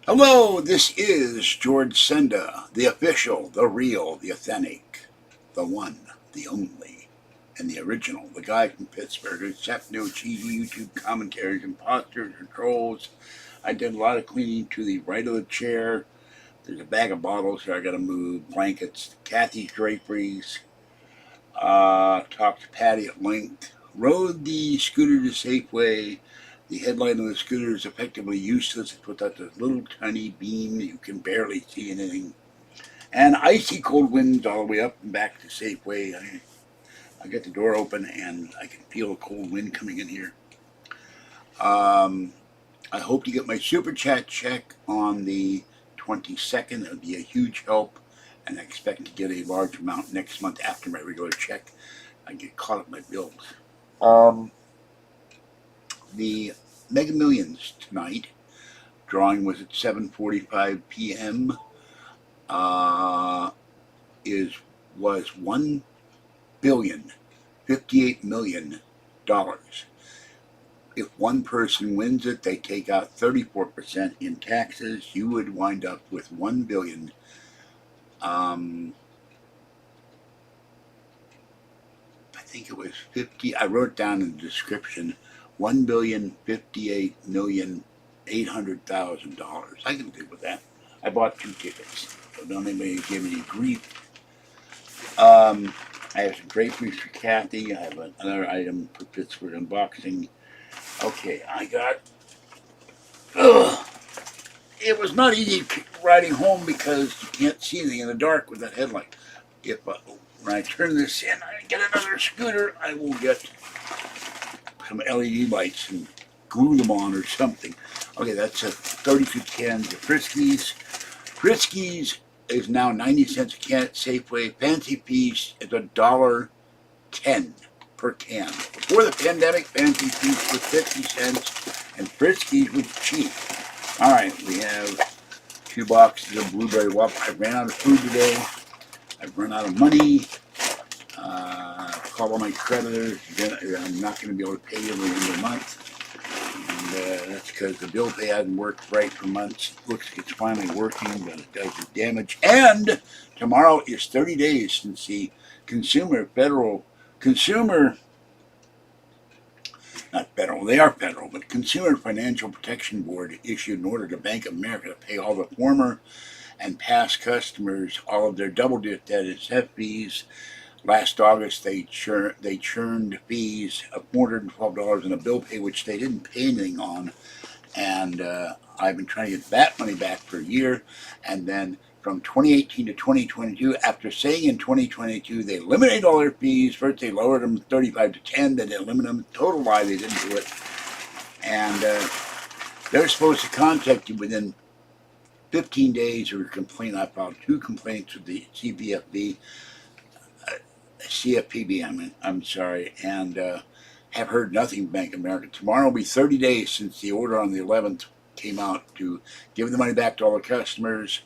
Hello, this is George Senda, the official, the real, the authentic, the one, the only, and the original, the guy from Pittsburgh who accepts no cheesy YouTube commentaries, imposters, or trolls. I did a lot of cleaning to the right of the chair. There's a bag of bottles here I gotta move, blankets, Kathy's draperies, talked to Patty at length, rode the scooter to Safeway. The headlight on the scooter is effectively useless. It's without this little tiny beam. You can barely see anything. And icy cold winds all the way up and back to Safeway. I get the door open and I can feel a cold wind coming in here. I hope to get my super chat check on the 22nd. It would be a huge help. And I expect to get a large amount next month after my regular check. I get caught up in my bills. The Mega Millions tonight. Drawing was at 7:45 p.m. Was $1,058,000,000. If one person wins it, they take out 34% in taxes. You would wind up with 1 billion. I think it was 50. I wrote down in the description, $1,058,800,000. I can live with that. I bought 2 tickets, so don't anybody give me any grief. I have some draperies for Kathy. I have another item for Pittsburgh unboxing. Okay, I got. It was not easy riding home because you can't see anything in the dark with that headlight. When I turn this in, I get another scooter, I will get some LED lights and glue them on or something. Okay, that's a 32 cans of Friskies. Friskies is now 90 cents a can at Safeway. Fancy Feast is $1.10 per can. Before the pandemic, Fancy Feast was 50 cents and Friskies was cheap. Alright, we have 2 boxes of blueberry waffle. I ran out of food today. I've run out of money. Called all my creditors. I'm not going to be able to pay them at the end of the month. And that's because the bill pay hasn't worked right for months. Looks like it's finally working, but it does the damage. And tomorrow is 30 days since the Consumer Financial Protection Board issued an order to Bank of America to pay all the former and past customers all of their double dip debt and fees. Last August, they churned fees of $412 in a bill pay, which they didn't pay anything on. And I've been trying to get that money back for a year. And then from 2018 to 2022, after saying in 2022 they eliminated all their fees, first they lowered them 35 to 10, then they eliminated them. Total lie, they didn't do it. And they're supposed to contact you within 15 days or complain. I filed 2 complaints with the CFPB, I'm sorry, and have heard nothing from Bank of America. Tomorrow will be 30 days since the order on the 11th came out to give the money back to all the customers,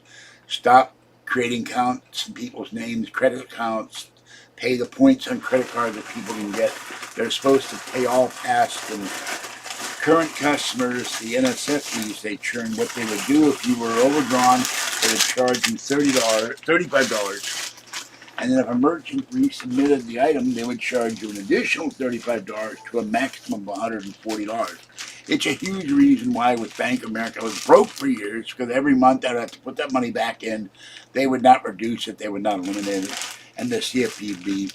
stop creating accounts in people's names, credit accounts, pay the points on credit cards that people can get. They're supposed to pay all past and current customers the NSF fees they churn. What they would do if you were overdrawn, they would charge you $35. And then if a merchant resubmitted the item, they would charge you an additional $35 to a maximum of $140. It's a huge reason why with Bank of America I was broke for years, because every month I'd have to put that money back in. They would not reduce it. They would not eliminate it. And the CFPB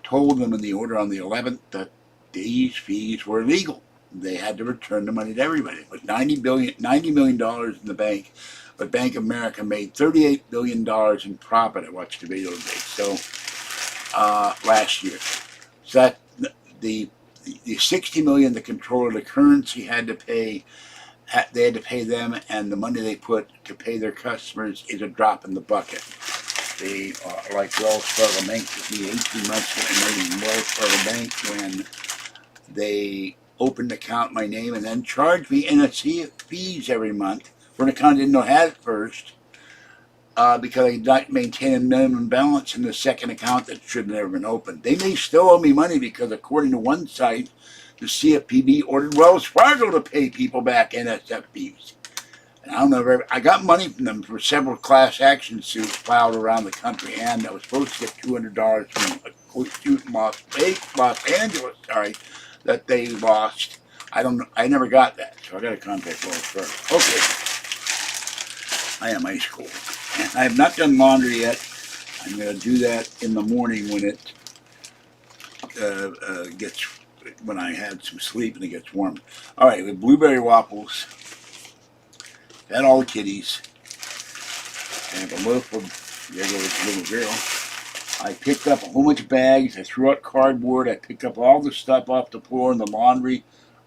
told them in the order on the 11th that these fees were illegal. They had to return the money to everybody. It was $90 million in the bank. But Bank of America made $38 billion in profit. I watched the video today. So last year, so that the $60 million the controller of the currency had to pay, they had to pay them, and the money they put to pay their customers is a drop in the bucket. They like Wells Fargo Bank took me 18 months to get Wells Fargo Bank when they opened an account in my name and then charged me NSF fees every month for an account I didn't know I had at first, because I did not maintain a minimum balance in the second account that should have never been opened. They may still owe me money because according to one site, the CFPB ordered Wells Fargo to pay people back NSF fees. I don't know if I got money from them for several class action suits filed around the country, and I was supposed to get $200 from a suit in Los Angeles, sorry, that they lost. I don't know. I never got that, so I got to contact Wells Fargo. Okay, I am ice cold, and I have not done laundry yet. I'm going to do that in the morning when it gets, when I had some sleep and it gets warm. All right, with blueberry waffles. Fed all the kitties. I have a loaf of, there goes the little girl. I picked up a whole bunch of bags. I threw out cardboard. I picked up all the stuff off the floor in the laundry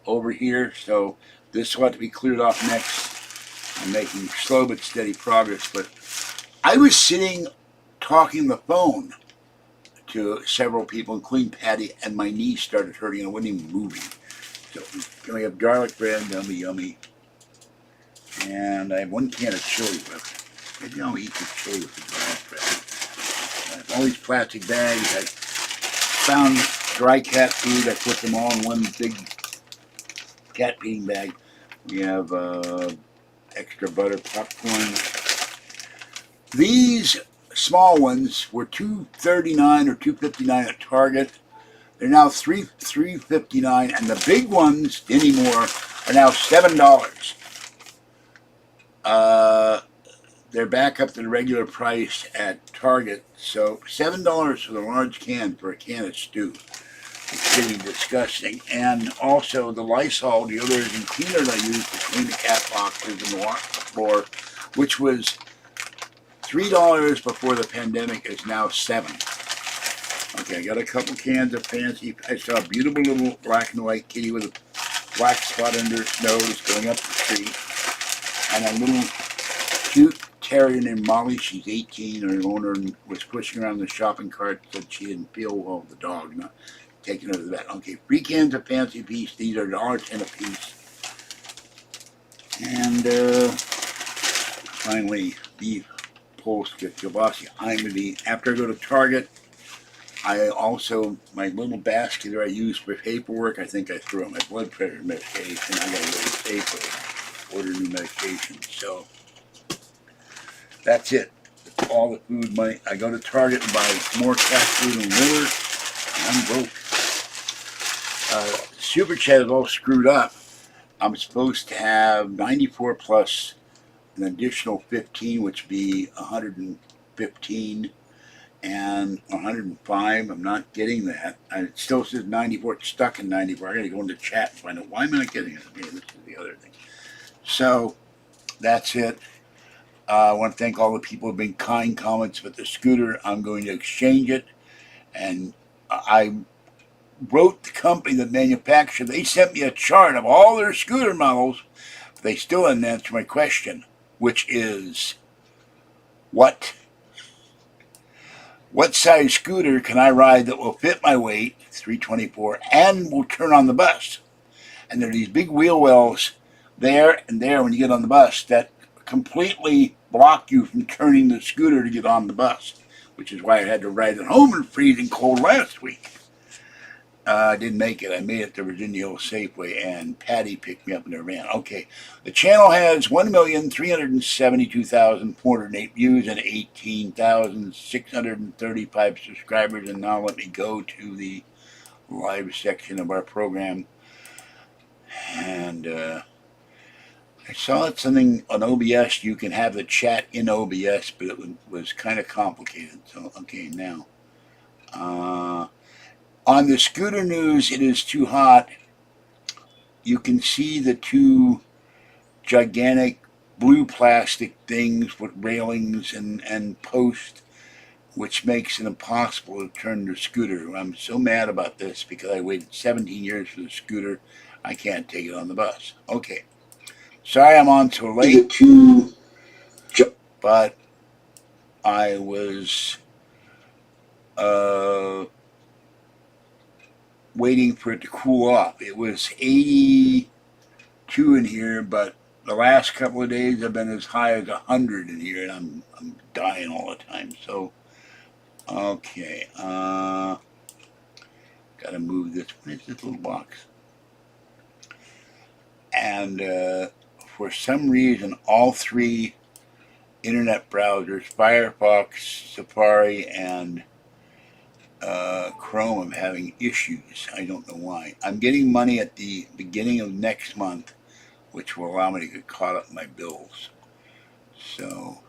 over here. So this will have to be cleared off next. I'm making slow but steady progress. But I was sitting talking on the phone to several people, including Patty, and my knee started hurting. I wasn't even moving. So we have garlic bread, yummy, yummy. And I have 1 can of chili left. Maybe I'll eat the chili with the garlic bread. I have all these plastic bags. I found dry cat food. I put them all in one big cat feeding bag. We have extra butter popcorn. These small ones were $2.39 or $2.59 at Target. They're now $3.59, and the big ones anymore are now $7. They're back up to the regular price at Target. So $7 for the large can for a can of stew. It's getting disgusting. And also the Lysol deodorant and cleaner that I use to clean the cat boxes and the floor, which was $3 before the pandemic, is now $7. Okay, I got a couple cans of fancy. I saw a beautiful little black and white kitty with a black spot under its nose going up the tree. And a little cute terrier named Molly. She's 18. Her owner was pushing around the shopping cart, said she didn't feel well with the dog, not taking her to the vet. Okay, 3 cans of Fancy Feast. These are $1.10 a piece. And finally, beef post with kielbasa. I'm going to be, after I go to Target, I also, my little basket that I use for paperwork, I think I threw out my blood pressure medication. I got to go to SAFEWAY, order new medication. So that's it. That's all the food money. I go to Target and buy more cat food and litter, and I'm broke. Super Chat is all screwed up. I'm supposed to have 94 plus an additional 15, which would be 115. And 105, I'm not getting that. It still says 94, it's stuck in 94. I gotta go into chat and find out why am I not getting it. Okay, this is the other thing. So, that's it. I want to thank all the people who have been kind comments with the scooter. I'm going to exchange it. And I wrote the company that manufactured, they sent me a chart of all their scooter models. But they still didn't answer my question, which is, what size scooter can I ride that will fit my weight, 324, and will turn on the bus? And there are these big wheel wells there and there when you get on the bus that completely block you from turning the scooter to get on the bus, which is why I had to ride it home in freezing cold last week. I didn't make it. I made it to Virginia Hills Safeway, and Patty picked me up in her van. Okay, the channel has 1,372,408 views and 18,635 subscribers. And now let me go to the live section of our program. And I saw it something on OBS. You can have the chat in OBS, but it was kind of complicated. So, okay, now. On the scooter news, it is too hot. You can see the 2 gigantic blue plastic things with railings and posts, which makes it impossible to turn the scooter. I'm so mad about this because I waited 17 years for the scooter. I can't take it on the bus. Okay. Sorry I'm on so late, but I was waiting for it to cool off. It was 82 in here, but the last couple of days have been as high as 100 in here, and I'm dying all the time. So, okay, gotta move this. What is this little box? And for some reason, all three internet browsers, Firefox, Safari, and Chrome, I'm having issues. I don't know why. I'm getting money at the beginning of next month, which will allow me to get caught up in my bills. So,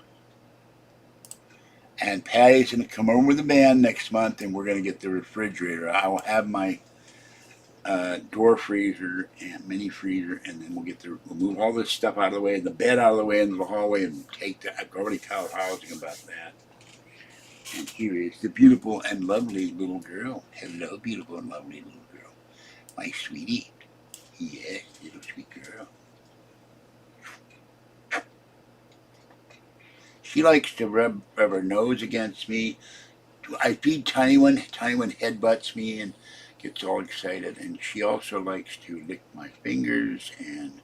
and Patty's going to come over with the band next month, and we're going to get the refrigerator. I will have my door freezer and mini freezer, and then we'll move all this stuff out of the way, the bed out of the way into the hallway, and take that. I've already told housing about that. And here is the beautiful and lovely little girl. Hello, beautiful and lovely little girl. My sweetie. Yes, little sweet girl. She likes to rub her nose against me. I feed Tiny One. Tiny One headbutts me and gets all excited. And she also likes to lick my fingers, and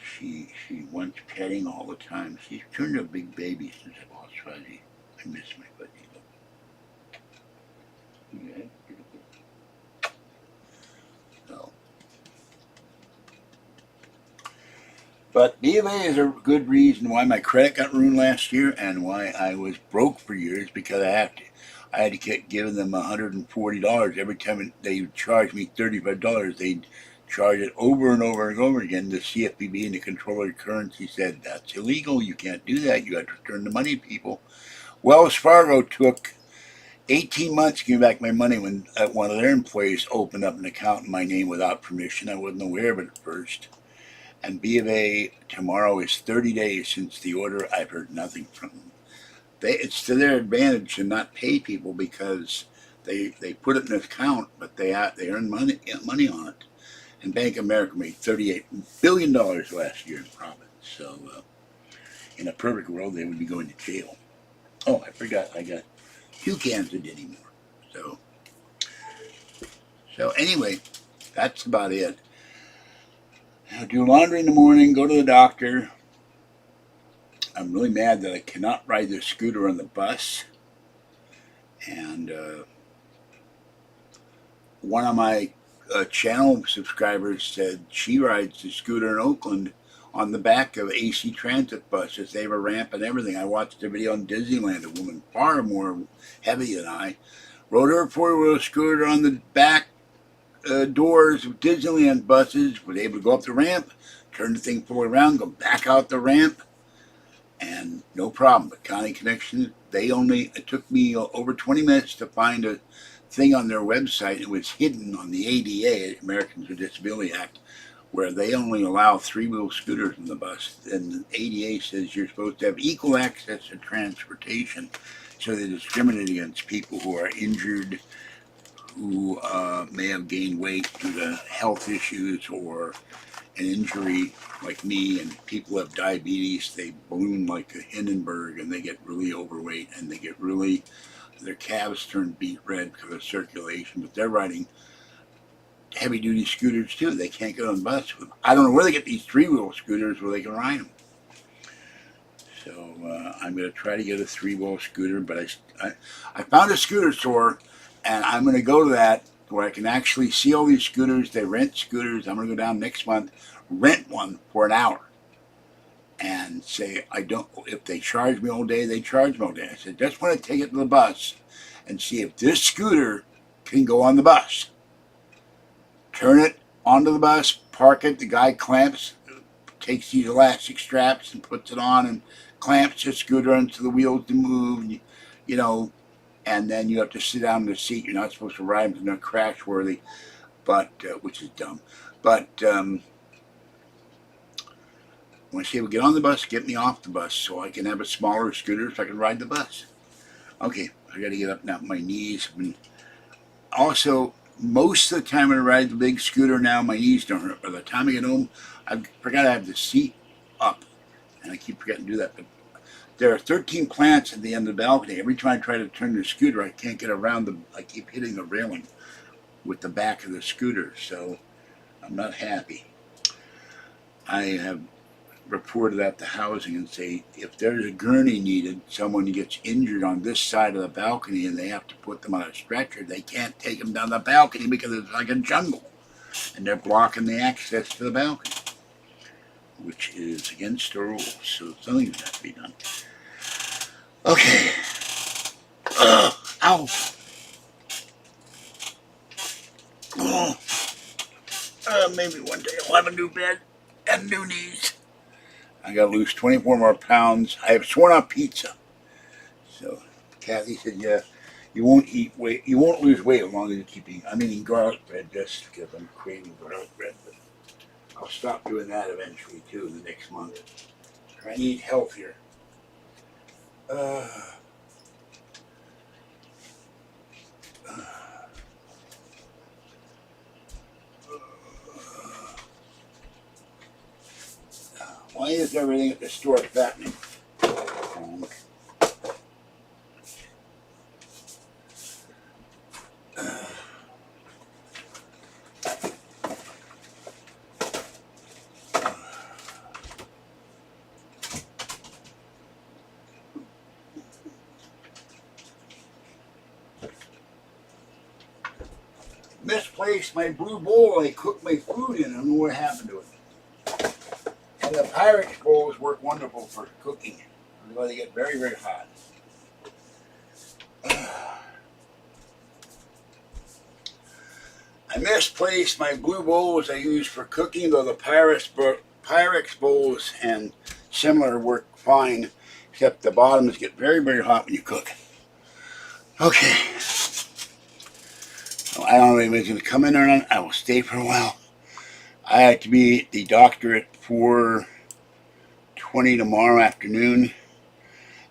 she wants petting all the time. She's turned into a big baby since I lost Fuzzy. I miss my Fuzzy. Yeah, beautiful. So, but B of A is a good reason why my credit got ruined last year and why I was broke for years, because I had to keep giving them $140 every time they would charge me $35. They'd charge it over and over and over again. The CFPB and the Controller of Currency said that's illegal. You can't do that. You have to return the money to people. Wells Fargo took 18 months to give back my money when one of their employees opened up an account in my name without permission. I wasn't aware of it at first. And B of A, tomorrow is 30 days since the order. I've heard nothing from them. It's to their advantage to not pay people, because they put it in an account, but they earn money on it. And Bank of America made $38 billion last year in profit. So in a perfect world, they would be going to jail. Oh, I forgot. I got 2 cans of Ditty more. So anyway, that's about it. I'll do laundry in the morning, go to the doctor. I'm really mad that I cannot ride the scooter on the bus. And one of my channel subscribers said she rides the scooter in Oakland on the back of AC transit buses. They have a ramp and everything. I watched a video on Disneyland. A woman far more heavy than I rode her 4-wheel scooter on the back doors of Disneyland buses. Was able to go up the ramp, turn the thing fully around, go back out the ramp, and no problem. But County Connection, it took me over 20 minutes to find a thing on their website. It was hidden on the ADA, Americans with Disability Act, where they only allow 3-wheel scooters in the bus. And the ADA says you're supposed to have equal access to transportation, so they discriminate against people who are injured, who may have gained weight due to health issues or an injury like me, and people who have diabetes. They balloon like a Hindenburg, and they get really overweight, and they get their calves turn beet red because of circulation. But they're riding heavy-duty scooters too. They can't get on the bus. I don't know where they get these 3-wheel scooters where they can ride them. So I'm going to try to get a 3-wheel scooter, but I found a scooter store, and I'm going to go to that where I can actually see all these scooters. They rent scooters. I'm going to go down next month, rent one for an hour, and say, if they charge me all day, they charge me all day. I said, just want to take it to the bus and see if this scooter can go on the bus. Turn it onto the bus, park it, the guy clamps, takes these elastic straps and puts it on and clamps the scooter onto the wheels to move, and then you have to sit down in the seat. You're not supposed to ride them, they're not crash worthy, but which is dumb. But when she would get on the bus, get me off the bus so I can have a smaller scooter so I can ride the bus. Okay, I got to get up now. My knees have been. Also, most of the time when I ride the big scooter now, my knees don't hurt. By the time I get home, I forgot I have the seat up, and I keep forgetting to do that. But there are 13 plants at the end of the balcony. Every time I try to turn the scooter, I can't get around them. I keep hitting the railing with the back of the scooter, so I'm not happy. I have reported at the housing and say, if there's a gurney needed, someone gets injured on this side of the balcony and they have to put them on a stretcher, they can't take them down the balcony because it's like a jungle and they're blocking the access to the balcony. which is against the rules, so something's got to be done. Okay. Ow. Oh. Maybe one day I'll have a new bed and new knees. I gotta lose 24 more pounds. I have sworn off pizza. So Kathy said, yeah, you won't lose weight as long as you keep eating. I'm eating garlic bread just because I'm craving garlic bread. But I'll stop doing that eventually too in the next month. Trying to eat healthier. Why is everything at the store fattening? Misplaced my blue bowl I cooked my food in. I don't know what happened to it. And the Pyrex bowls work wonderful for cooking. Otherwise they get very, very hot. I misplaced my blue bowls I use for cooking, though the Pyrex bowls and similar work fine, except the bottoms get very, very hot when you cook. Okay. So I don't know if anybody's going to come in or not. I will stay for a while. I have to be at the doctor at 4:20 tomorrow afternoon.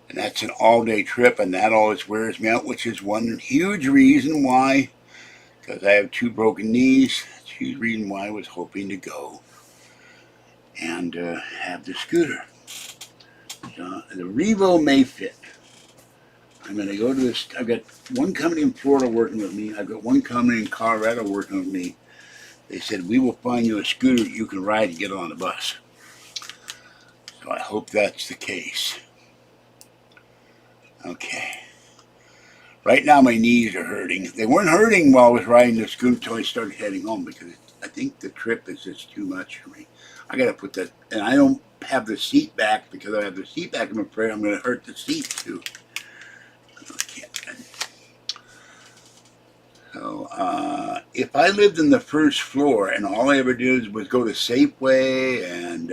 And that's an all-day trip, and that always wears me out, which is one huge reason why, because I have 2 broken knees. That's a huge reason why I was hoping to go and have the scooter. The Revo may fit. I'm going to go to this. I've got one company in Florida working with me. I've got one company in Colorado working with me. They said, we will find you a scooter you can ride and get on the bus. So I hope that's the case. Okay. Right now my knees are hurting. They weren't hurting while I was riding the scooter until I started heading home, because I think the trip is just too much for me. I got to put that, and I don't have the seat back, because I have the seat back. I'm afraid I'm going to hurt the seat too. So, if I lived in the first floor and all I ever did was go to Safeway and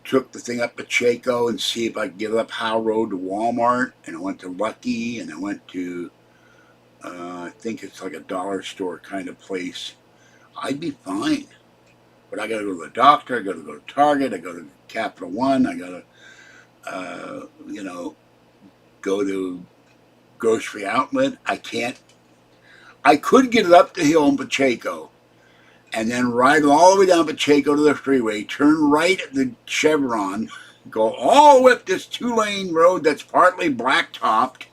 took the thing up to Chaco and see if I could get up Howe Road to Walmart, and I went to Lucky, and I went to, I think it's like a dollar store kind of place, I'd be fine. But I got to go to the doctor, I got to go to Target, I go to Capital One, I got to, go to grocery outlet. I could get it up the hill in Pacheco and then ride all the way down Pacheco to the freeway, turn right at the Chevron, go all the way up this 2-lane road that's partly blacktopped,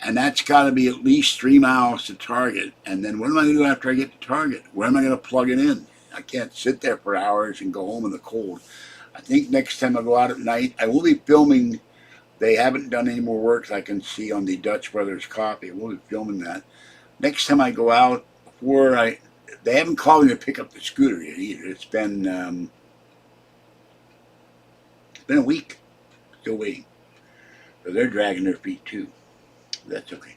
and that's got to be at least 3 miles to Target. And then what am I going to do after I get to Target? Where am I going to plug it in? I can't sit there for hours and go home in the cold. I think next time I go out at night, I will be filming. They haven't done any more work I can see on the Dutch Brothers Coffee. We'll be filming that. Next time I go out, they haven't called me to pick up the scooter yet either. It's been a week. Still waiting. So they're dragging their feet too. That's okay.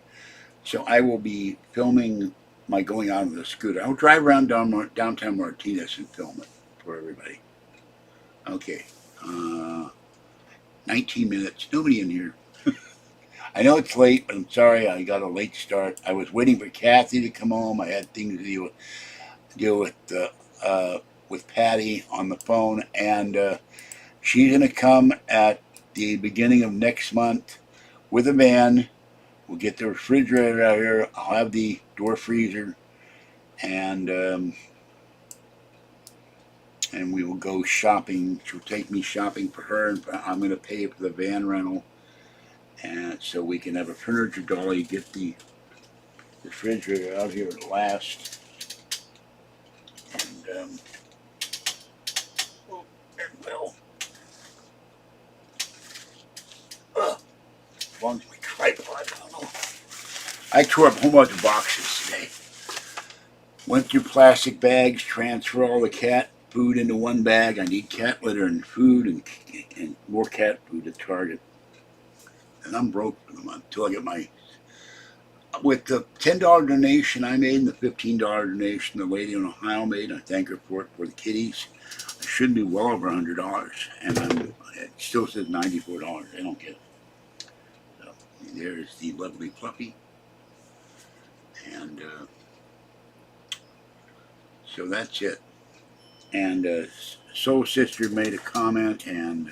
So I will be filming my going out on the scooter. I'll drive around downtown Martinez and film it for everybody. Okay. 19 minutes. Nobody in here. I know it's late, but I'm sorry I got a late start. I was waiting for Kathy to come home. I had things to deal with Patty on the phone, and she's going to come at the beginning of next month with a van. We'll get the refrigerator out here. I'll have the door freezer, and we will go shopping. She'll take me shopping for her, and I'm going to pay for the van rental. And so we can have a furniture dolly, get the refrigerator out here at last. And, as long as my tripod, I don't know. I tore up a whole bunch of boxes today. Went through plastic bags, transfer all the cat food into one bag. I need cat litter and food and more cat food at Target. And I'm broke for the month until I get my. With the $10 donation I made and the $15 donation the lady in Ohio made, I thank her for it for the kitties. I should be well over $100, and it still says $94. I don't get it. So there's the lovely Fluffy, and so that's it. And Soul Sister made a comment, and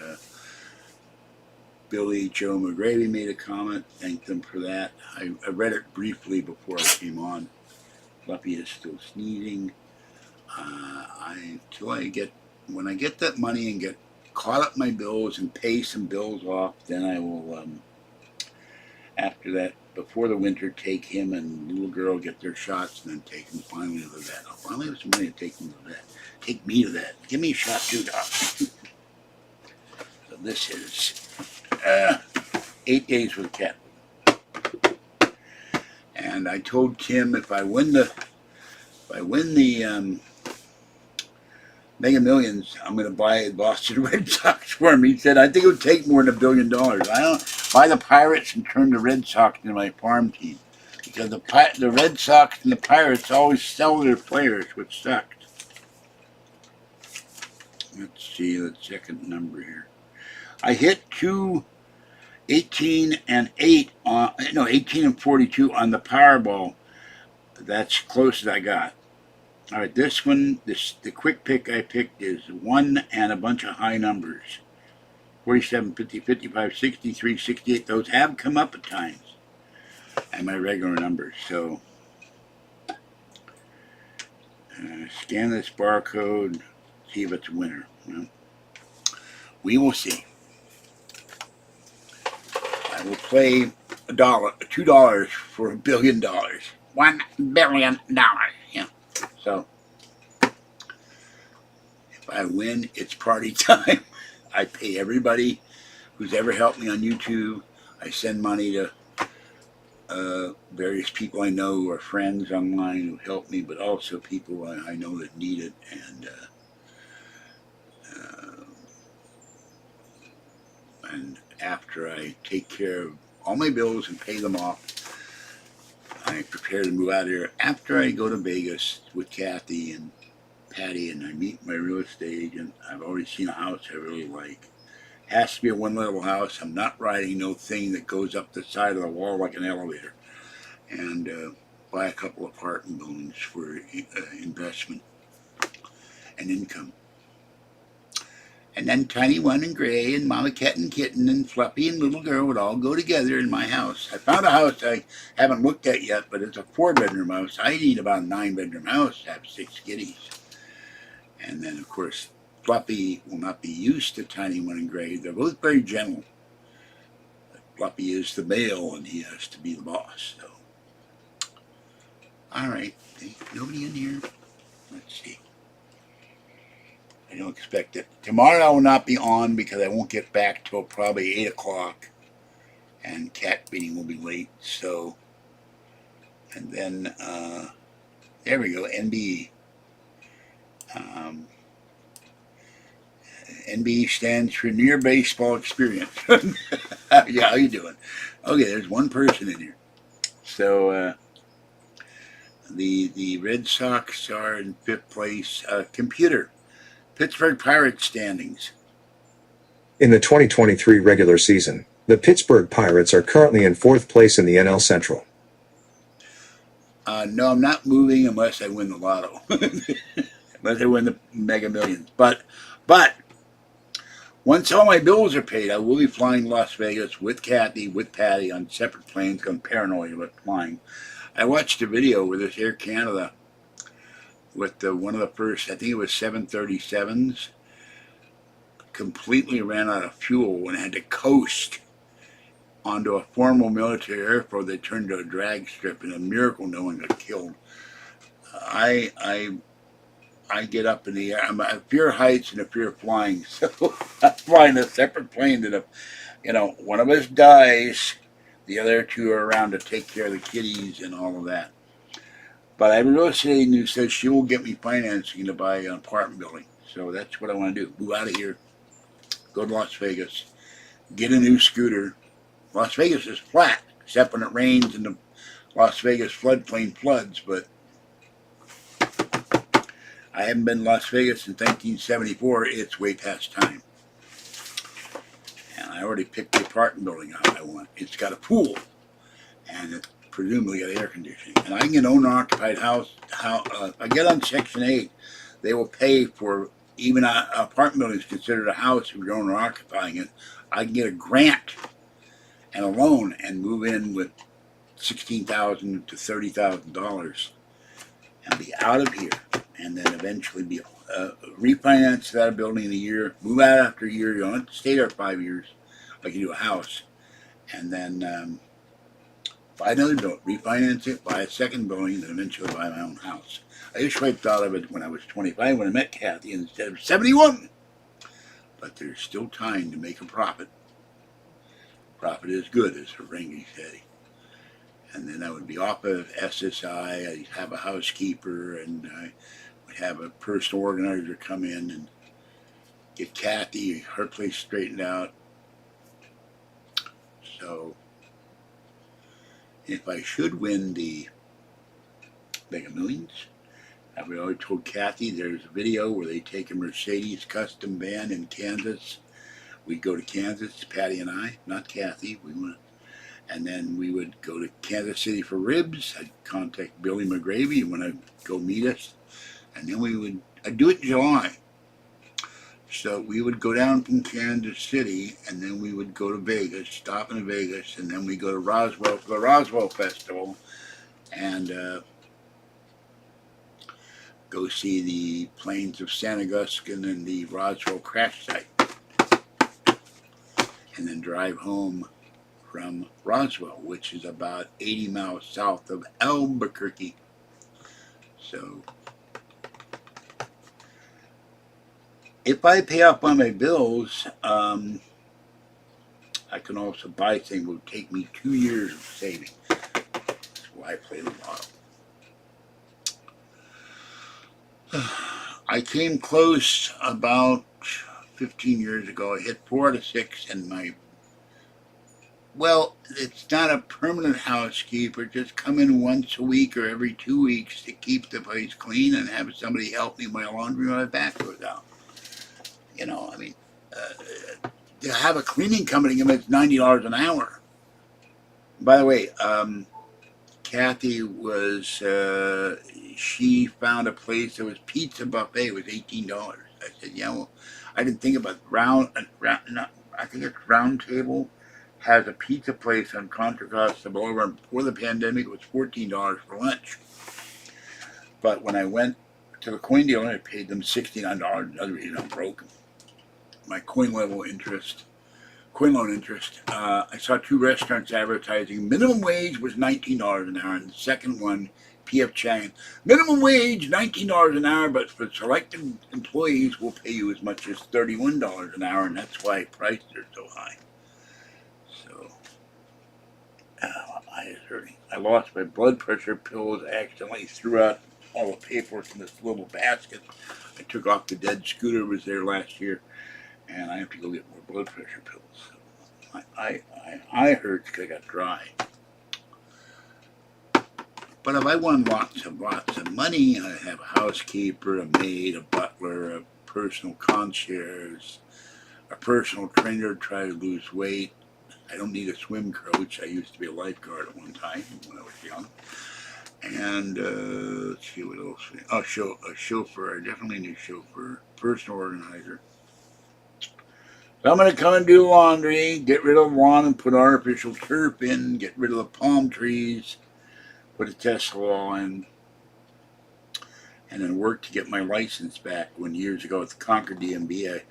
Billy Joe McGravy made a comment. Thank them for that. I read it briefly before I came on. Fluffy is still sneezing. When I get that money and get caught up my bills and pay some bills off, then I will, after that, before the winter, take him and little girl get their shots, and then take him finally to the vet. I'll finally have some money to take him to the vet. Take me to that. Give me a shot too, Doc. So this is 8 days with a cat. And I told Tim if I win the Mega Millions, I'm going to buy Boston Red Sox for him. He said, I think it would take more than $1 billion. I don't buy the Pirates and turn the Red Sox into my farm team. Because the Red Sox and the Pirates always sell their players, which sucks. Let's see the second number here. I hit 18 and 8 on, no, 18 and 42 on the Powerball. That's close as I got. All right, this one, the quick pick I picked is 1 and a bunch of high numbers. 47, 50, 55, 63, 68. Those have come up at times. And my regular numbers. So, scan this barcode, see if it's a winner. Well, we will see. I will play $2 for $1 billion. $1 billion. Yeah. So, if I win, it's party time. I pay everybody who's ever helped me on YouTube. I send money to various people I know who are friends online who help me, but also people I know that need it. And after I take care of all my bills and pay them off, I prepare to move out of here. After I go to Vegas with Kathy and Patty and I meet my real estate agent, I've already seen a house I really like. It has to be a one-level house. I'm not riding no thing that goes up the side of the wall like an elevator. And buy a couple of apartment buildings for investment and income. And then Tiny One and Gray and Mama Cat and Kitten and Fluffy and Little Girl would all go together in my house. I found a house I haven't looked at yet, but it's a 4-bedroom house. I need about a 9-bedroom house to have 6 kitties. And then, of course, Fluffy will not be used to Tiny One and Gray. They're both very gentle. But Fluffy is the male, and he has to be the boss. So, all right. Nobody in here? Let's see. I don't expect it. Tomorrow I will not be on because I won't get back till probably 8 o'clock. And cat feeding will be late. So, and then, there we go, NBE. NBE stands for Near Baseball Experience. Yeah, how you doing? Okay, there's one person in here. So, the Red Sox are in 5th place. Computer. Pittsburgh Pirates standings. In the 2023 regular season, the Pittsburgh Pirates are currently in 4th place in the NL Central. No, I'm not moving unless I win the lotto. Unless I win the Mega Millions. But once all my bills are paid, I will be flying to Las Vegas with Kathy, with Patty on separate planes. I'm paranoid about flying. I watched a video with this Air Canada with one of the first, I think it was 737s, completely ran out of fuel and had to coast onto a formal military airport. They turned to a drag strip, and a miracle no one got killed. I get up in the air. I'm a fear of heights and a fear of flying, so I'm flying a separate plane that if, one of us dies, the other 2 are around to take care of the kitties and all of that. But I have a real estate agent who says she will get me financing to buy an apartment building. So that's what I want to do. Move out of here, go to Las Vegas, get a new scooter. Las Vegas is flat, except when it rains and the Las Vegas floodplain floods, but I haven't been to Las Vegas since 1974. It's way past time. And I already picked the apartment building out I want. It's got a pool, and it's presumably got air conditioning. And I can get an owner-occupied house. If I get on Section 8, they will pay for, even an apartment building is considered a house if you're owner-occupying it. I can get a grant and a loan and move in with $16,000 to $30,000 and be out of here, and then eventually be refinance that building in a year, move out after a year. You don't have to stay there 5 years like you do a house, and then buy another building, refinance it, buy a second building, and then eventually buy my own house. I just thought of it when I was 25 when I met Kathy instead of 71. But there's still time to make a profit. Profit is good, as Ferengi said. And then I would be off of SSI. I'd have a housekeeper, and I would have a personal organizer come in and get Kathy, her place straightened out. So if I should win the Mega Millions, I've already told Kathy there's a video where they take a Mercedes custom van in Kansas. We'd go to Kansas, Patty and I, not Kathy. We went, and then we would go to Kansas City for ribs. I'd contact Billy McGravy and want to go meet us, and then I'd do it in July. So we would go down from Kansas City, and then we would go to Vegas, stop in Vegas, and then we go to Roswell for the Roswell Festival, and go see the plains of San Augustine and the Roswell crash site, and then drive home from Roswell, which is about 80 miles south of Albuquerque. So if I pay off all my bills, I can also buy things. It will take me 2 years of saving. That's why I play the lotto. I came close about 15 years ago. I hit 4 out of 6, and well, it's not a permanent housekeeper. Just come in once a week or every 2 weeks to keep the place clean and have somebody help me with my laundry when my back goes out. You know, I mean, to have a cleaning company, it's $90 an hour. By the way, Kathy was, she found a place that was pizza buffet. It was $18. I said, yeah, well, I didn't think about I think it's Round Table has a pizza place on Contra Costa Boulevard. And before the pandemic, it was $14 for lunch. But when I went to the coin dealer, I paid them $69. Another reason I'm broke. My coin loan interest. I saw 2 restaurants advertising. Minimum wage was $19 an hour, and the second one, P.F. Chang, minimum wage $19 an hour, but for selected employees, we'll pay you as much as $31 an hour, and that's why prices are so high. So, my eye is hurting. I lost my blood pressure pills. I accidentally threw out all the paperwork in this little basket. I took off the dead scooter that was there last year, and I have to go get more blood pressure pills. My eye hurts because I got dry. But if I won lots of money, I have a housekeeper, a maid, a butler, a personal concierge, a personal trainer to try to lose weight. I don't need a swim coach. I used to be a lifeguard at one time when I was young. And let's see what else. A chauffeur. I definitely need a chauffeur. Personal organizer. So I'm going to come and do laundry, get rid of the lawn and put artificial turf in, get rid of the palm trees, put a Tesla in, and then work to get my license back. When years ago at the Concord DMV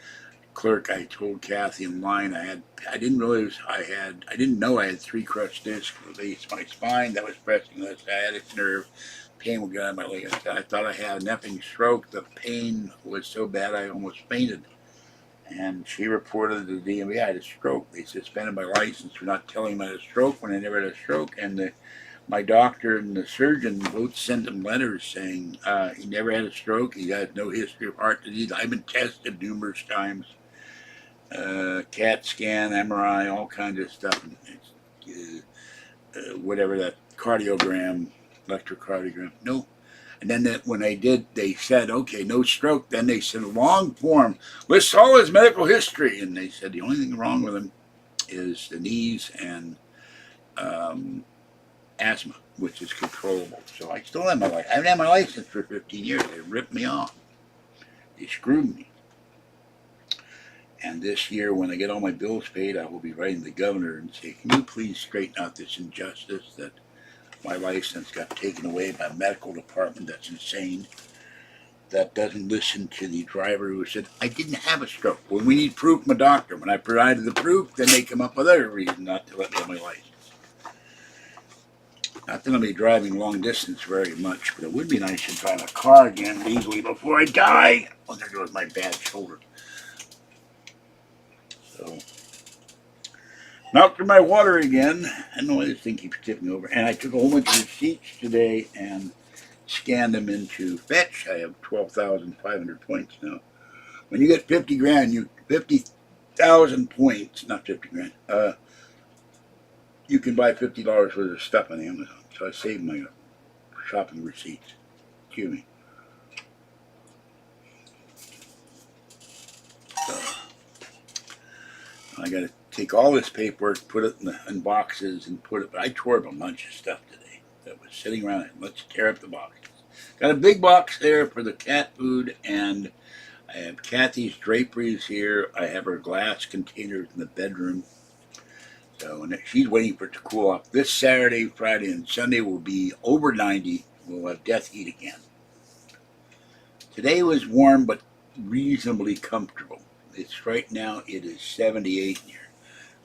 clerk, I told Kathy in line I didn't know I had 3 crushed discs released my spine. That was pressing the sciatic nerve. Pain would get out of my leg. I thought I had an effing stroke. The pain was so bad I almost fainted. And she reported to the DMV I had a stroke. They suspended my license for not telling me I had a stroke when I never had a stroke. And My doctor and the surgeon both sent him letters saying he never had a stroke. He has no history of heart disease. I've been tested numerous times. CAT scan, MRI, all kinds of stuff. Whatever that cardiogram, electrocardiogram. No. And then when they said, okay, no stroke. Then they sent a long form, lists all his medical history. And they said the only thing wrong with him is the knees and asthma, which is controllable. So I still have my license. I haven't had my license for 15 years. They ripped me off. They screwed me. And this year, when I get all my bills paid, I will be writing to the governor and say, can you please straighten out this injustice that my license got taken away by a medical department that's insane, that doesn't listen to the driver who said, I didn't have a stroke. When we need proof from a doctor, when I provided the proof, then they come up with other reasons not to let me have my license. Not that I'll be driving long distance very much, but it would be nice to drive a car again legally before I die. Oh, there goes my bad shoulder. So, melted my water again. I know why this thing keeps tipping over. And I took a whole bunch of receipts today and scanned them into Fetch. I have 12,500 points now. When you get 50 grand, 50,000 points, not 50 grand, you can buy $50 worth of stuff on Amazon. So I saved my shopping receipts. Excuse me. I got to take all this paperwork, put it in boxes, and put it. I tore up a bunch of stuff today that was sitting around. Let's tear up the boxes. Got a big box there for the cat food, and I have Kathy's draperies here. I have her glass containers in the bedroom. So she's waiting for it to cool off. This Saturday, Friday, and Sunday will be over 90. We'll have death heat again. Today was warm, but reasonably comfortable. It's right now, it is 78 here.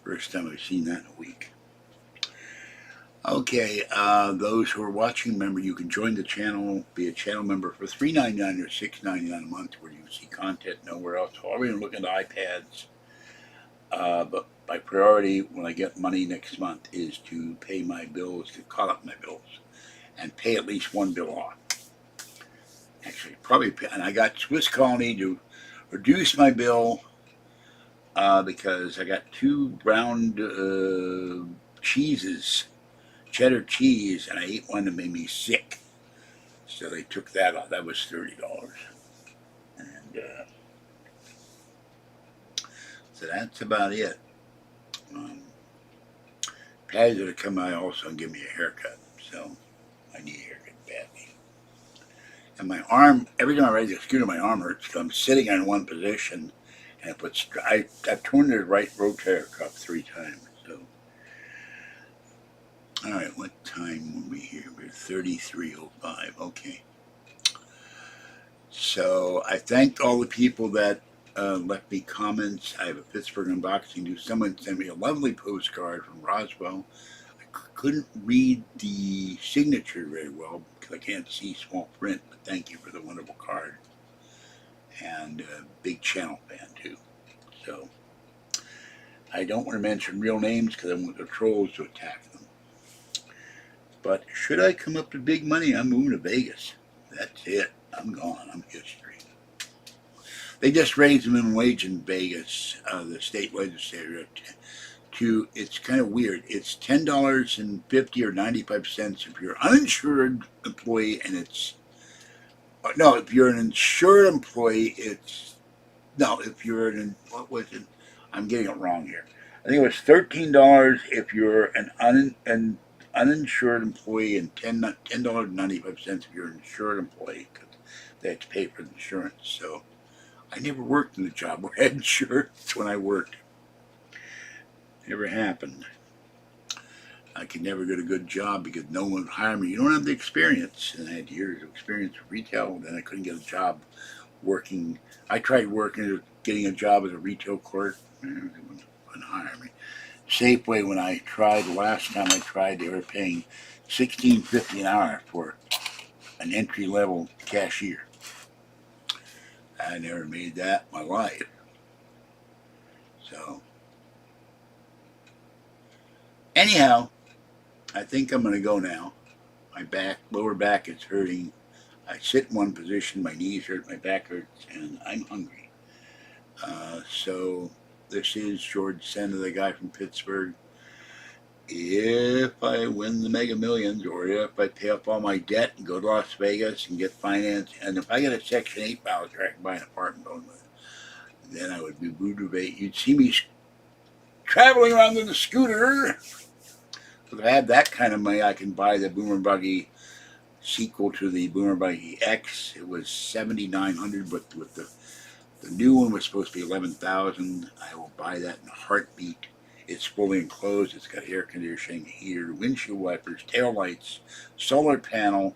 First time I've seen that in a week. Okay, those who are watching, remember you can join the channel, be a channel member for $3.99 or $6.99 a month, where you see content nowhere else. So I'll be looking at iPads, but my priority when I get money next month is to pay my bills, to call up my bills, and pay at least one bill off. Actually, probably, and I got Swiss Colony to reduce my bill because I got 2 round cheeses, cheddar cheese, and I ate one that made me sick. So they took that off. That was $30. And so that's about it. Patty's going to come by also and give me a haircut. So I need a haircut badly. And my arm, every time I ride the scooter, my arm hurts because I'm sitting in one position. And I've torn the right rotator cuff 3 times. So, all right, what time were we here? We're 33:05. Okay. So I thanked all the people that left me comments. I have a Pittsburgh unboxing news. Someone sent me a lovely postcard from Roswell. I couldn't read the signature very well because I can't see small print, but thank you for the wonderful card. And a big channel fan too. So I don't want to mention real names because I want the trolls to attack them. But should I come up to big money, I'm moving to Vegas. That's it. I'm gone. I'm history. They just raised the minimum wage in Vegas, the state legislature, to, it's kind of weird. It's $10.50 or 95 cents if you're an uninsured employee, and it's, no, if you're an insured employee, it's, no, if you're an, what was it? I'm getting it wrong here. I think it was $13 if you're an uninsured employee, and $10.95 if you're an insured employee, because they have to pay for the insurance. So I never worked in a job where I had insurance when I worked. Never happened. I could never get a good job because no one would hire me. You don't have the experience. And I had years of experience with retail, then I couldn't get a job working. I tried working, getting a job as a retail clerk. They wouldn't hire me. Safeway, when I tried, last time I tried, they were paying $16.50 an hour for an entry-level cashier. I never made that in my life. So, anyhow, I think I'm going to go now. My lower back is hurting. I sit in one position, my knees hurt, my back hurts, and I'm hungry. So this is George Senda, the guy from Pittsburgh. If I win the Mega Millions, or if I pay off all my debt and go to Las Vegas and get finance, and if I get a Section 8 voucher, I can buy an apartment with it, then I would be motivated. You'd see me traveling around with a scooter. If I had that kind of money, I can buy the Boomer Buggy sequel to the Boomer Buggy X. It was $7,900, but with the new one was supposed to be $11,000. I will buy that in a heartbeat. It's fully enclosed. It's got air conditioning, heater, windshield wipers, tail lights, solar panel,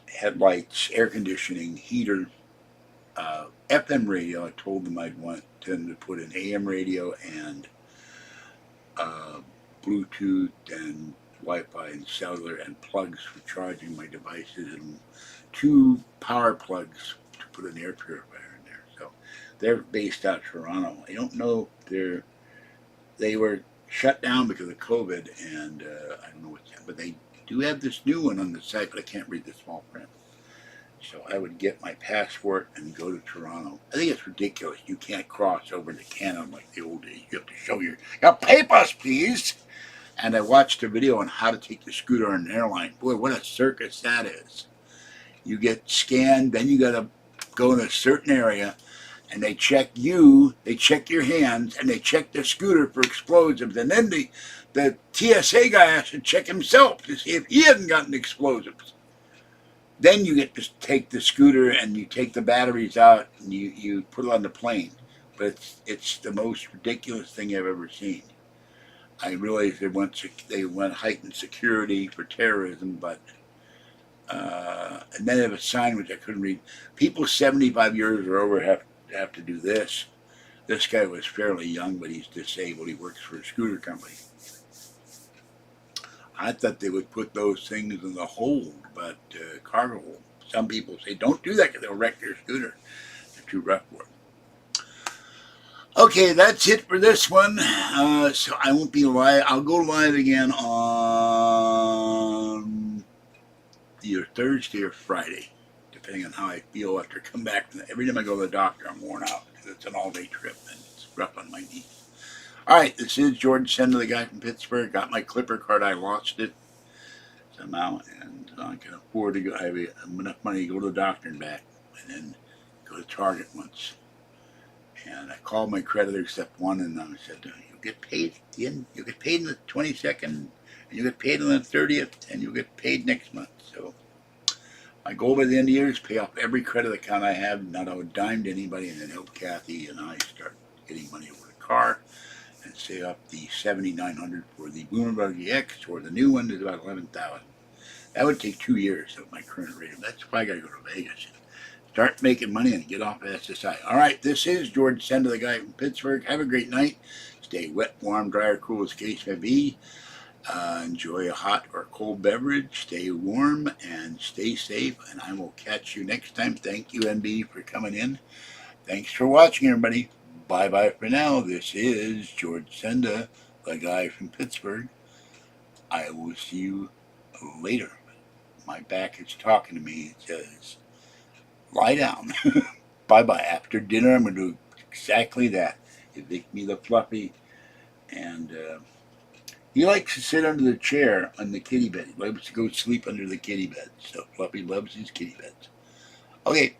headlights, air conditioning, heater, FM radio. I told them I'd want them to put an AM radio and Bluetooth and Wi-Fi and cellular and plugs for charging my devices, and 2 power plugs to put an air purifier in there. So they're based out of Toronto. I don't know if they were shut down because of COVID, and I don't know what's happened, but they do have this new one on the site, but I can't read the small print. So I would get my passport and go to Toronto. I think it's ridiculous. You can't cross over to Canada like the old days. You have to show your papers, please. And I watched a video on how to take the scooter on an airline. Boy, what a circus that is. You get scanned, then you got to go in a certain area, and they check you, they check your hands, and they check the scooter for explosives. And then the TSA guy has to check himself to see if he hasn't gotten explosives. Then you get to take the scooter and you take the batteries out and you put it on the plane. But it's the most ridiculous thing I've ever seen. I realize they went heightened security for terrorism, but and then they have a sign which I couldn't read. People 75 years or over have to do this. This guy was fairly young, but he's disabled. He works for a scooter company. I thought they would put those things in the hold, but cargo hold. Some people say don't do that because they'll wreck your scooter. They're too rough for it. Okay, that's it for this one. So I won't be live. I'll go live again on either Thursday or Friday, depending on how I feel after I come back. Every time I go to the doctor, I'm worn out because it's an all-day trip and it's rough on my knees. All right, this is George Senda, the guy from Pittsburgh. Got my Clipper card. I lost it somehow, and I can afford to go. I have enough money to go to the doctor and back, and then go to Target once. And I called my creditor except one, and I said, "You'll get paid. You'll get paid in the 22nd, and you'll get paid on the 30th, and you'll get paid next month." So my goal by the end of the year is pay off every credit account I have, not owe a dime to anybody, and then help Kathy and I start getting money over the car. And save up the $7,900 for the Boomer Buggy X, or the new one is about $11,000. That would take 2 years at my current rate. That's why I got to go to Vegas and start making money and get off of SSI. All right, this is George Senda, the guy from Pittsburgh. Have a great night. Stay wet, warm, dry, or cool as the case may be. Enjoy a hot or cold beverage. Stay warm and stay safe. And I will catch you next time. Thank you, NB, for coming in. Thanks for watching, everybody. Bye-bye for now. This is George Senda, the guy from Pittsburgh. I will see you later. My back is talking to me. It says, lie down. Bye-bye. After dinner, I'm going to do exactly that. Evict me the Fluffy. And he likes to sit under the chair on the kitty bed. He loves to go sleep under the kitty bed. So Fluffy loves his kitty beds. Okay.